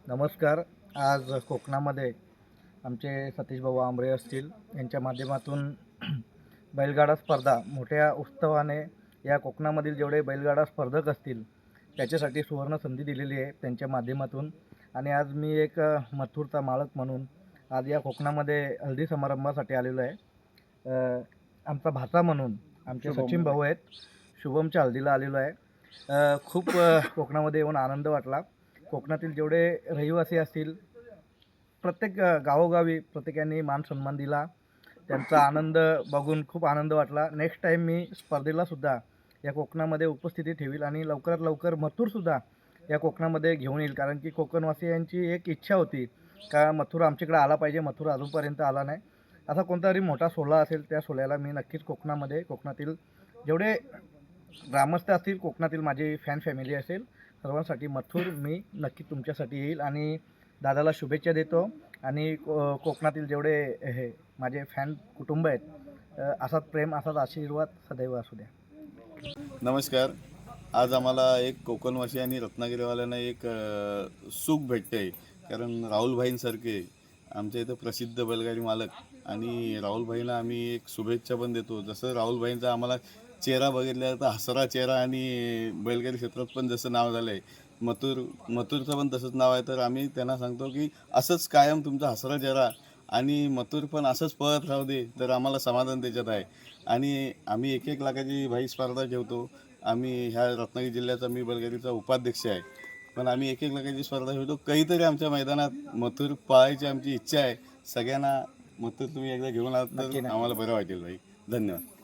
नमस्कार. आज कोकणामध्ये आमचे सतीश भाऊ आंबरे असतील यांच्या माध्यमातून बैलगाडा स्पर्धा मोठ्या उत्सवाने या कोकणामधील जेवढे बैलगाडा स्पर्धक असतील त्याच्यासाठी सुवर्ण संधी दिलेली आहे त्यांच्या माध्यमातून. आणि आज मी एक मथुरचा मालक म्हणून आज या कोकणामध्ये हल्दी समारंभासाठी आलेलो आहे. आमचा भाचा म्हणून आमचे सचिन भाऊ आहेत, शुभमच्या हल्दीला आलेलो आहे. खूप कोकणामध्ये येऊन आनंद वाटला. कोकणातील जेवढे रहिवासी असतील प्रत्येक गावोगावी प्रत्येकाने मान सन्मान दिला. त्यांचा आनंद बघून खूप आनंद वाटला. नेक्स्ट टाईम मी स्पर्धेलासुद्धा या कोकणामध्ये उपस्थिती ठेवील आणि लवकरात लवकर मथुरसुद्धा या कोकणामध्ये घेऊन येईल. कारण की कोकणवासियांची एक इच्छा होती का मथुर आमच्याकडे आला पाहिजे. मथुर अजूनपर्यंत आला नाही. असा कोणतातरी मोठा सोहळा असेल त्या सोहळ्याला मी नक्कीच कोकणातील जेवढे ग्रामस्थ असतील, कोकणातील माझी फॅन फॅमिली असेल, सर्वांसाठी मथुर मी नक्की तुमच्यासाठी येईल. आणि दादाला शुभेच्छा देतो. आणि कोकणातील जेवढे हे माझे फॅन कुटुंब आहेत असाच प्रेम असाच आशीर्वाद सदैव असू द्या. नमस्कार. आज आम्हाला एक कोकणवासी आणि रत्नागिरीवाल्यांना एक सुख भेटते आहे. कारण राहुलभाईंसारखे आमच्या इथं प्रसिद्ध बैलगाडी मालक आणि राहुलभाईंना आम्ही एक शुभेच्छा पण देतो. जसं राहुलभाईंचा आम्हाला चेहरा बघितला तर हसरा चेहरा आणि बैलगाडी क्षेत्रात पण जसं नाव झालं आहे, मथुरचं पण तसंच नाव आहे. तर आम्ही त्यांना सांगतो की असंच कायम तुमचा हसरा चेहरा आणि मथुर पण असंच पळत राहू दे, तर आम्हाला समाधान त्याच्यात आहे. आणि आम्ही 1-1 लाखाची भाई स्पर्धा ठेवतो. आम्ही ह्या रत्नागिरी जिल्ह्याचा मी बैलगाडीचा उपाध्यक्ष आहे. पण आम्ही 1-1 लाखाची स्पर्धा ठेवतो. काहीतरी आमच्या मैदानात मथुर पाळायची आमची इच्छा आहे. सगळ्यांना मथुर तुम्ही एकदा घेऊन आलात नक्की तर नक्की. आम्हाला बरं वाटेल भाई. धन्यवाद.